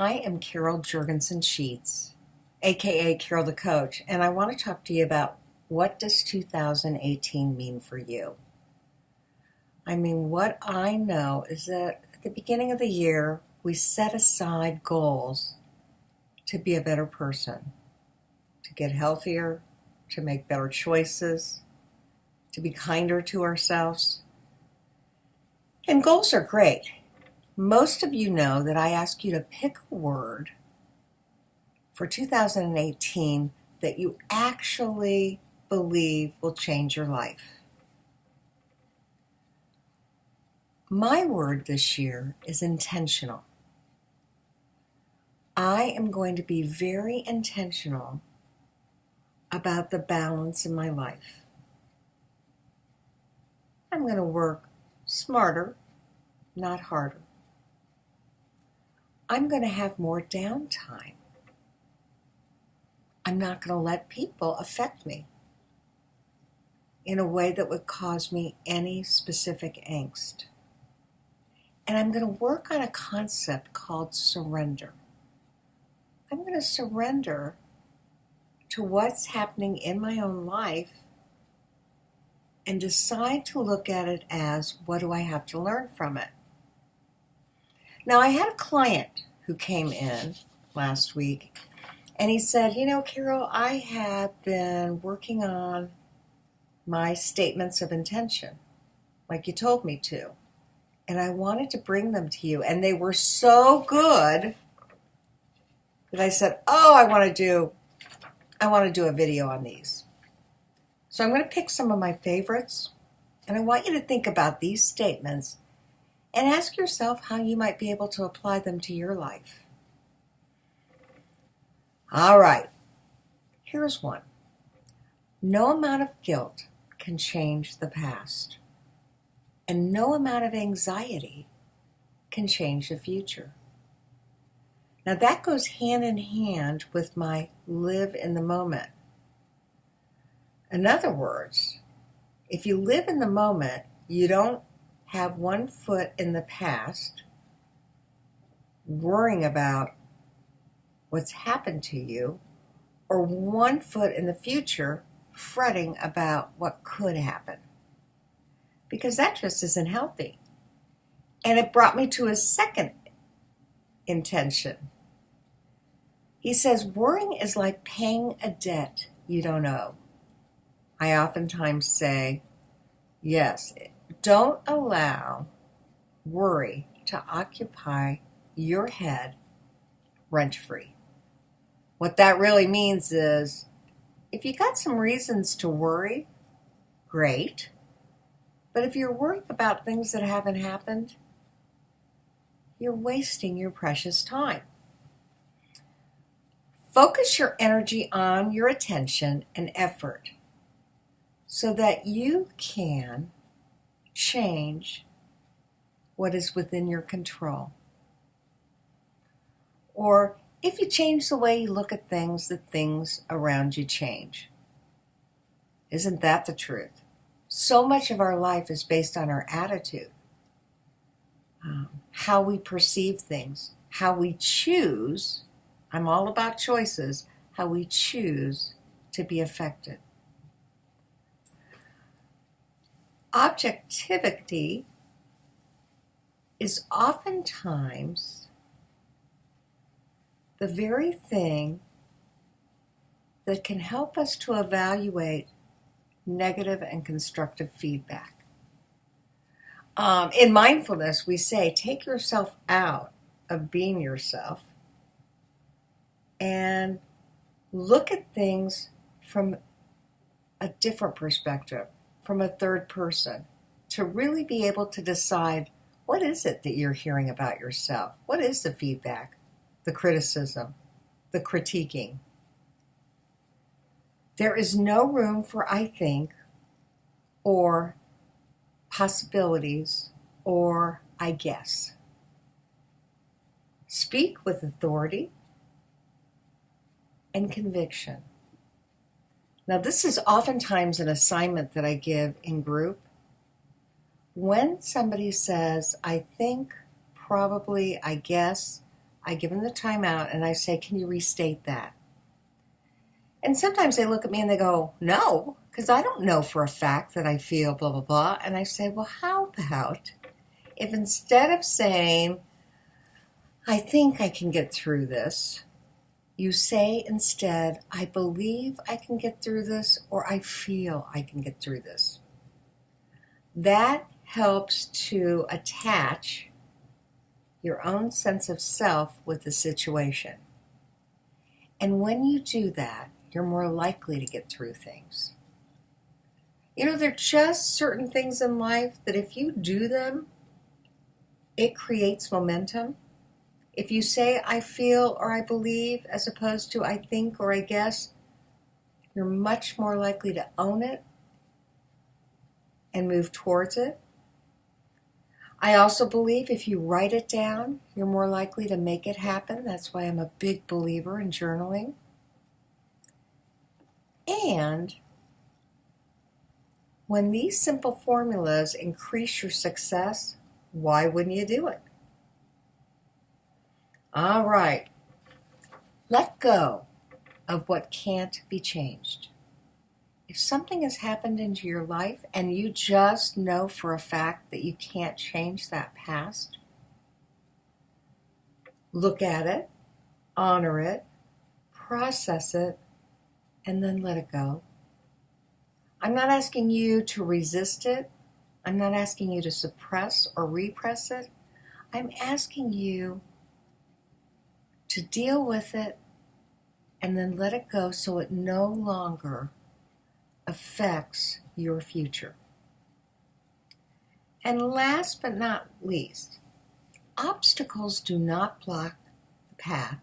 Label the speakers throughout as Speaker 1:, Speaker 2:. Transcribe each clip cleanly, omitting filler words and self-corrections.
Speaker 1: I am Carol Jurgensen Sheets, aka Carol the Coach, and I want to talk to you about what does 2018 mean for you? What I know is that at the beginning of the year, we set aside goals to be a better person, to get healthier, to make better choices, to be kinder to ourselves. And goals are great. Most of you know that I ask you to pick a word for 2018 that you actually believe will change your life. My word this year is intentional. I am going to be very intentional about the balance in my life. I'm going to work smarter, not harder. I'm going to have more downtime. I'm not going to let people affect me in a way that would cause me any specific angst. And I'm going to work on a concept called surrender. I'm going to surrender to what's happening in my own life and decide to look at it as, what do I have to learn from it? Now, I had a client who came in last week, and he said, Carol, I have been working on my statements of intention, like you told me to, and I wanted to bring them to you, and they were so good that I said, I want to do a video on these. So I'm going to pick some of my favorites, and I want you to think about these statements and ask yourself how you might be able to apply them to your life. All right, here's one. No amount of guilt can change the past, and no amount of anxiety can change the future. Now that goes hand in hand with my live in the moment. In other words, if you live in the moment, you don't have one foot in the past, worrying about what's happened to you, or one foot in the future, fretting about what could happen. Because that just isn't healthy. And it brought me to a second intention. He says, worrying is like paying a debt you don't owe. I oftentimes say, yes, don't allow worry to occupy your head rent-free. What that really means is, if you got some reasons to worry, great. But if you're worrying about things that haven't happened, you're wasting your precious time. Focus your energy on your attention and effort so that you can change what is within your control. Or if you change the way you look at things, the things around you change. Isn't that the truth? So much of our life is based on our attitude, how we perceive things, how we choose. I'm all about choices, how we choose to be affected. Objectivity is oftentimes the very thing that can help us to evaluate negative and constructive feedback. In mindfulness, we say, take yourself out of being yourself and look at things from a different perspective, from a third person, to really be able to decide, what is it that you're hearing about yourself? What is the feedback, the criticism, the critiquing? There is no room for I think, or possibilities, or I guess. Speak with authority and conviction. Now, this is oftentimes an assignment that I give in group. When somebody says, I think, probably, I guess, I give them the timeout and I say, can you restate that? And sometimes they look at me and they go, no, because I don't know for a fact that I feel blah, blah, blah. And I say, well, how about if instead of saying, I think I can get through this, you say instead, I believe I can get through this, or I feel I can get through this. That helps to attach your own sense of self with the situation. And when you do that, you're more likely to get through things. You know, there are just certain things in life that if you do them, it creates momentum. If you say, I feel or I believe, as opposed to I think or I guess, you're much more likely to own it and move towards it. I also believe if you write it down, you're more likely to make it happen. That's why I'm a big believer in journaling. And when these simple formulas increase your success, why wouldn't you do it? All right. Let go of what can't be changed. If something has happened into your life and you just know for a fact that you can't change that past, look at it, honor it, process it, and then let it go. I'm not asking you to resist it. I'm not asking you to suppress or repress it. I'm asking you to deal with it and then let it go so it no longer affects your future. And last but not least, obstacles do not block the path.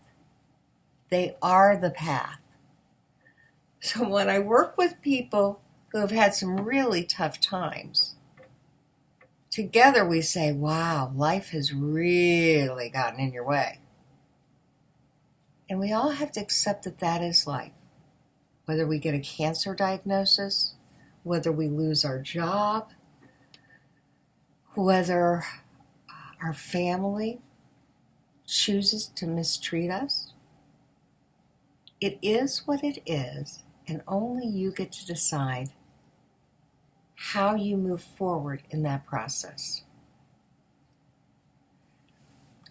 Speaker 1: They are the path. So when I work with people who have had some really tough times, together we say, wow, life has really gotten in your way. And we all have to accept that that is life. Whether we get a cancer diagnosis, whether we lose our job, whether our family chooses to mistreat us. It is what it is, and only you get to decide how you move forward in that process.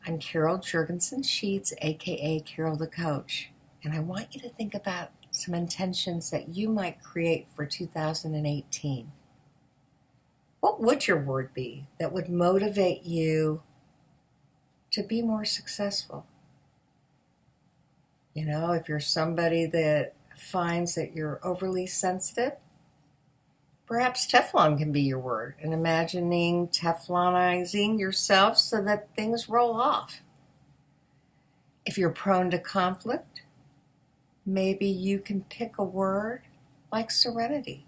Speaker 1: I'm Carol Jurgensen Sheets, aka Carol the Coach, and I want you to think about some intentions that you might create for 2018. What would your word be that would motivate you to be more successful? You know, if you're somebody that finds that you're overly sensitive, perhaps Teflon can be your word, and imagining Teflonizing yourself so that things roll off. If you're prone to conflict, maybe you can pick a word like serenity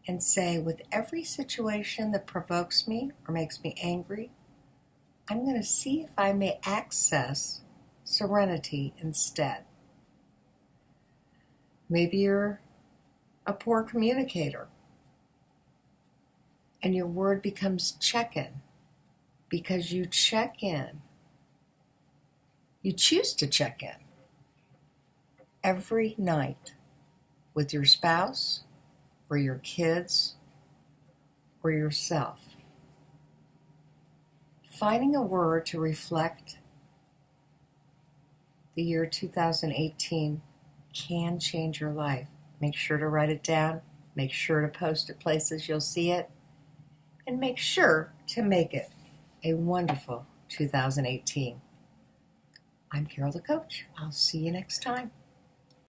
Speaker 1: and say, with every situation that provokes me or makes me angry, I'm going to see if I may access serenity instead. Maybe you're a poor communicator and your word becomes check-in because you check in. You choose to check in every night with your spouse or your kids or yourself. Finding a word to reflect the year 2018 can change your life. Make sure to write it down. Make sure to post it places you'll see it. And make sure to make it a wonderful 2018. I'm Carol the Coach. I'll see you next time.